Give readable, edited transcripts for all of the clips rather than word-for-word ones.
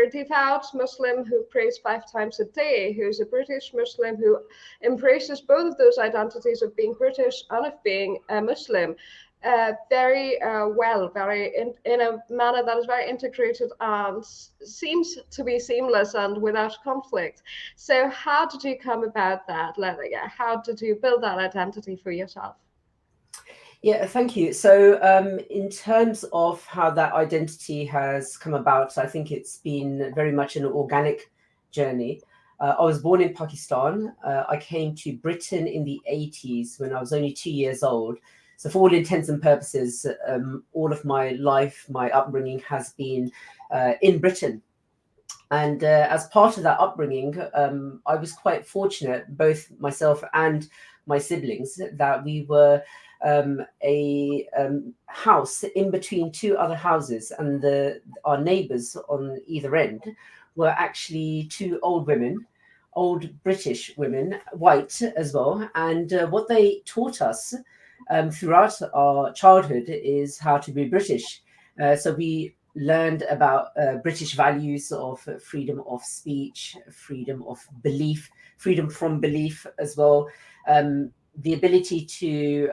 either devout Muslim who prays 5 times a day, who's a British Muslim who embraces both of those identities of being British and of being a Muslim. Very well, very in a manner that is very integrated and seems to be seamless and without conflict. So how did you come about that, Lelia? How did you build that identity for yourself? Yeah, thank you. So, in terms of how that identity has come about, I think it's been very much an organic journey. I was born in Pakistan. I came to Britain in the 80s when I was only 2 years old. So, for all intents and purposes, all of my life, my upbringing has been in Britain. And as part of that upbringing, I was quite fortunate, both myself and my siblings, that we were a house in between two other houses, and our neighbours on either end were actually two old women, old British women, white as well. And what they taught us throughout our childhood is how to be British. So we learned about British values of freedom of speech, freedom of belief, freedom from belief as well, the ability to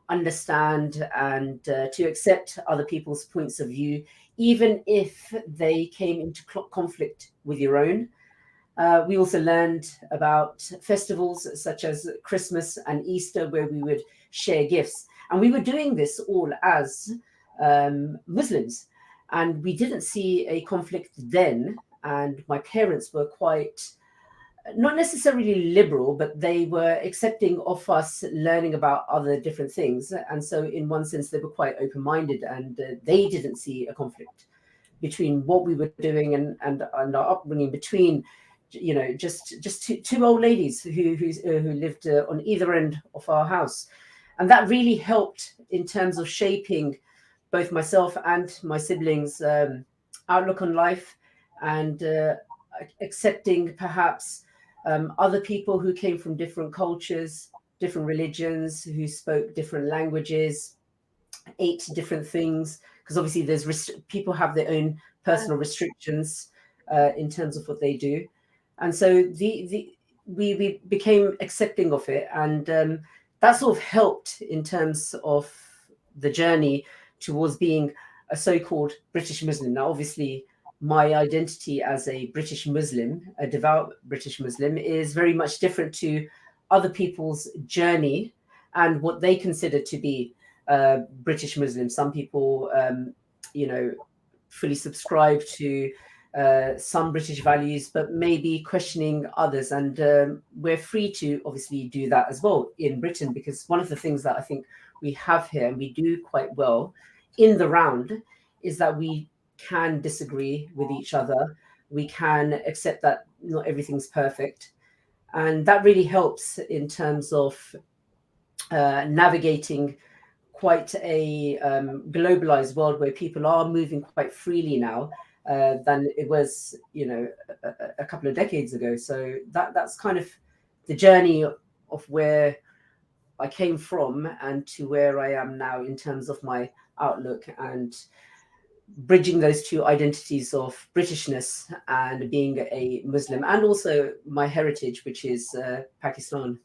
understand and to accept other people's points of view, even if they came into conflict with your own. We also learned about festivals such as Christmas and Easter, where we would share gifts. And we were doing this all as Muslims. And we didn't see a conflict then. And my parents were quite, not necessarily liberal, but they were accepting of us learning about other different things. And so, in one sense, they were quite open minded, and they didn't see a conflict between what we were doing and our upbringing, between just two old ladies who lived on either end of our house. And that really helped in terms of shaping both myself and my siblings' outlook on life, and accepting perhaps other people who came from different cultures, different religions, who spoke different languages, ate different things, because obviously people have their own personal restrictions in terms of what they do. And so we became accepting of it, and that sort of helped in terms of the journey towards being a so-called British Muslim. Now, obviously, my identity as a British Muslim, a devout British Muslim, is very much different to other people's journey and what they consider to be British Muslim. Some people, fully subscribe to some British values, but maybe questioning others. And we're free to obviously do that as well in Britain, because one of the things that I think we have here, and we do quite well in the round, is that we can disagree with each other. We can accept that not everything's perfect. And that really helps in terms of navigating quite a globalized world where people are moving quite freely now than it was, a couple of decades ago. So that's kind of the journey of where I came from and to where I am now in terms of my outlook, and bridging those two identities of Britishness and being a Muslim, and also my heritage, which is Pakistan.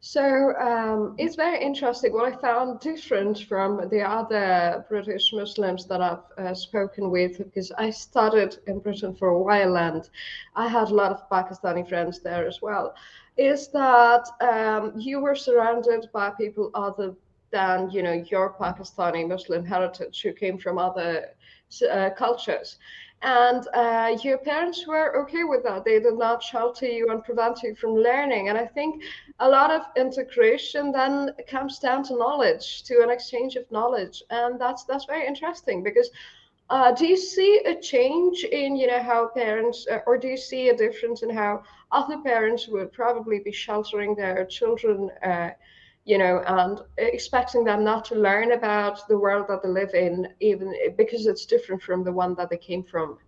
So it's very interesting. What I found different from the other British Muslims that I've spoken with, because I studied in Britain for a while and I had a lot of Pakistani friends there as well, is that you were surrounded by people other than your Pakistani Muslim heritage, who came from other cultures. And your parents were okay with that. They did not shelter you and prevent you from learning. And I think a lot of integration then comes down to knowledge, to an exchange of knowledge. And that's very interesting, because do you see a change in how parents, or do you see a difference in how other parents would probably be sheltering their children, and expecting them not to learn about the world that they live in, even because it's different from the one that they came from?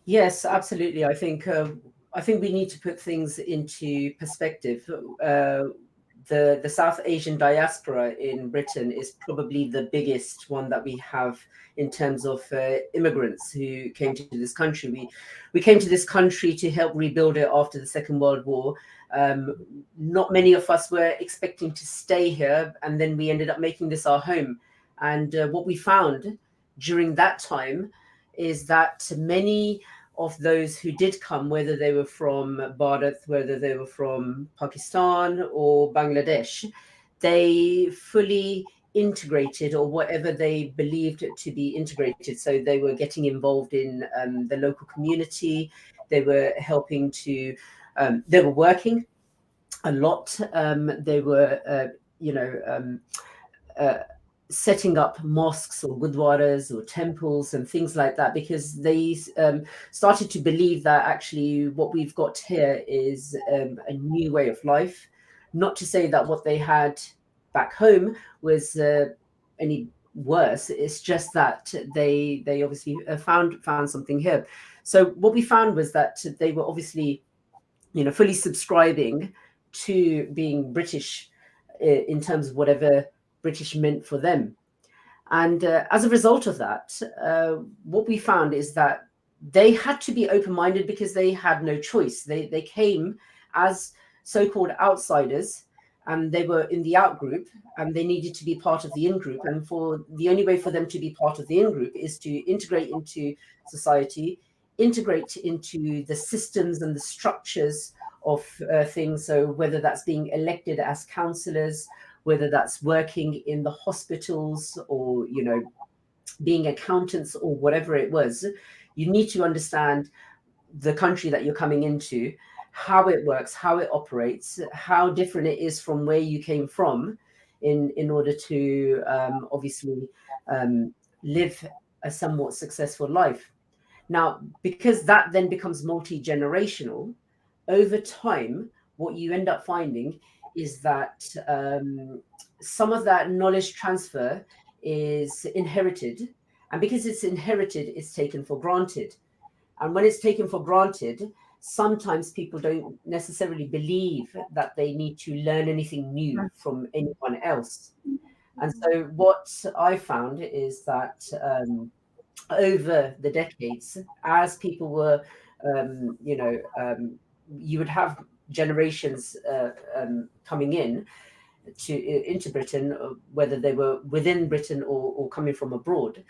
Yes, absolutely. I think we need to put things into perspective. the South Asian diaspora in Britain is probably the biggest one that we have in terms of immigrants who came to this country. We came to this country to help rebuild it after the Second World War. Not many of us were expecting to stay here, and then we ended up making this our home. And what we found during that time is that many of those who did come, whether they were from Bharat, whether they were from Pakistan or Bangladesh, they fully integrated, or whatever they believed to be integrated. So they were getting involved in the local community. They were helping to, they were working a lot. They were, setting up mosques or gurdwaras or temples and things like that, because they started to believe that actually what we've got here is a new way of life. Not to say that what they had back home was any worse. It's just that they obviously found something here. So what we found was that they were obviously, fully subscribing to being British in terms of whatever British meant for them. And as a result of that, what we found is that they had to be open-minded because they had no choice. They came as so-called outsiders, and they were in the out group, and they needed to be part of the in group. And for the only way for them to be part of the in group is to integrate into society, integrate into the systems and the structures of things. So whether that's being elected as councillors, whether that's working in the hospitals, or being accountants, or whatever it was, you need to understand the country that you're coming into, how it works, how it operates, how different it is from where you came from, in order to obviously live a somewhat successful life. Now, because that then becomes multi-generational, over time, what you end up finding is that some of that knowledge transfer is inherited. And because it's inherited, it's taken for granted. And when it's taken for granted, sometimes people don't necessarily believe that they need to learn anything new from anyone else. And so what I found is that over the decades, as people were, you would have generations coming into Britain, whether they were within Britain or coming from abroad.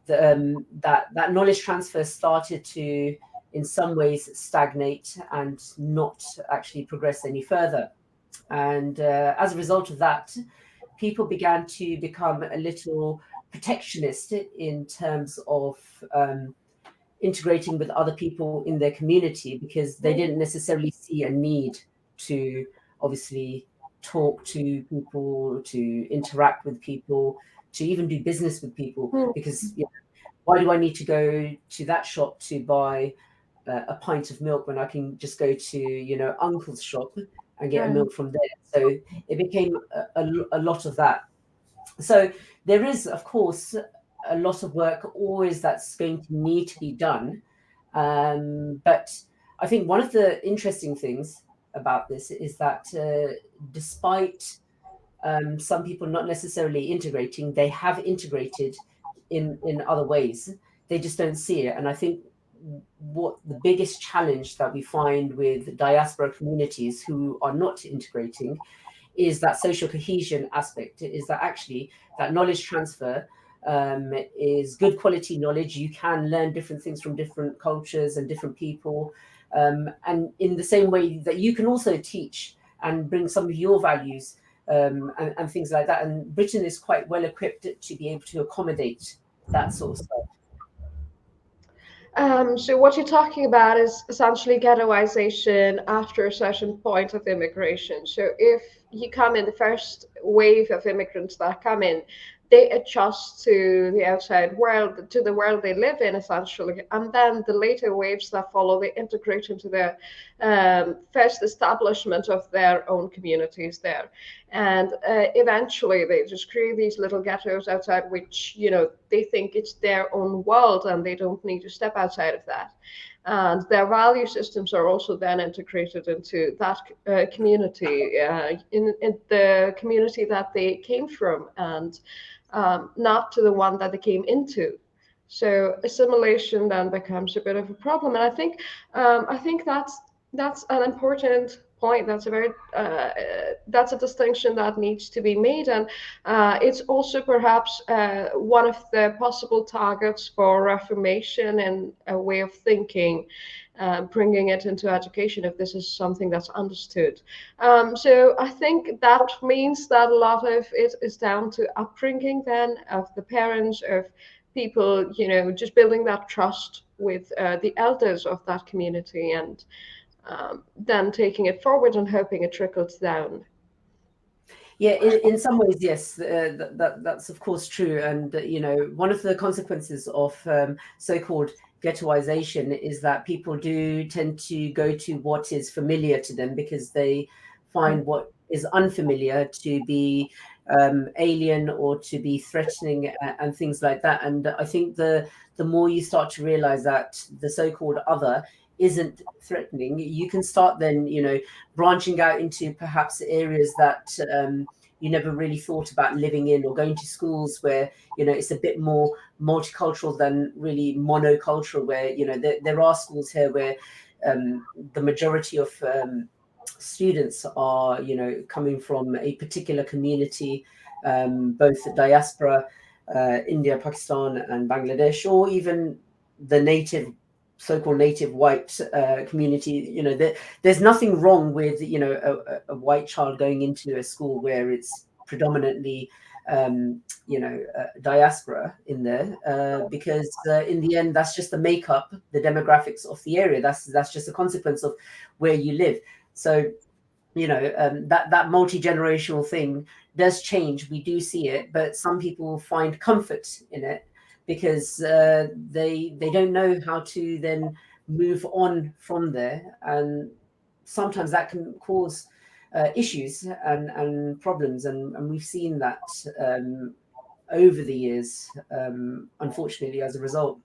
That knowledge transfer started to, in some ways, stagnate and not actually progress any further. And as a result of that, people began to become a little protectionist in terms of integrating with other people in their community, because they didn't necessarily see a need to obviously talk to people, to interact with people, to even do business with people. Because why do I need to go to that shop to buy a pint of milk when I can just go to uncle's shop and get a milk from there? So it became a lot of that. So there is, of course, a lot of work always that's going to need to be done. But I think one of the interesting things about this is that despite some people not necessarily integrating, they have integrated in other ways. They just don't see it. And I think what the biggest challenge that we find with diaspora communities who are not integrating is that social cohesion aspect, is that actually that knowledge transfer is good quality knowledge. You can learn different things from different cultures and different people. And in the same way that you can also teach and bring some of your values and things like that. And Britain is quite well equipped to be able to accommodate that sort of stuff. So what you're talking about is essentially ghettoization after a certain point of immigration. So if you come in, the first wave of immigrants that come in, they adjust to the outside world, to the world they live in, essentially. And then the later waves that follow, they integrate into the first establishment of their own communities there. and eventually they just create these little ghettos outside, which, you know, they think it's their own world and they don't need to step outside of that. And their value systems are also then integrated into that community, in the community that they came from, and not to the one that they came into. So assimilation then becomes a bit of a problem, and I think that's an important point. That's a very that's a distinction that needs to be made, and it's also perhaps one of the possible targets for reformation and a way of thinking. Bringing it into education, if this is something that's understood. So I think that means that a lot of it is down to upbringing, then, of the parents, of people, you know, just building that trust with the elders of that community, and then taking it forward and hoping it trickles down. Yeah, in some ways, yes, that's of course true. And, you know, one of the consequences of so-called ghettoization is that people do tend to go to what is familiar to them, because they find what is unfamiliar to be alien or to be threatening, and things like that. And I think the more you start to realize that the so-called other isn't threatening, you can start then, you know, branching out into perhaps areas that you never really thought about living in, or going to schools where, you know, it's a bit more multicultural than really monocultural, where, you know, there are schools here where the majority of students are, you know, coming from a particular community, both the diaspora, India, Pakistan and Bangladesh, or even the native, so-called native white community. You know, there's nothing wrong with, you know, a white child going into a school where it's predominantly you know, diaspora in there, because in the end, that's just the makeup, the demographics of the area. That's just a consequence of where you live. So, you know, that multi-generational thing does change. We do see it, but some people find comfort in it, because they don't know how to then move on from there, and sometimes that can cause issues and problems, and we've seen that over the years, unfortunately, as a result.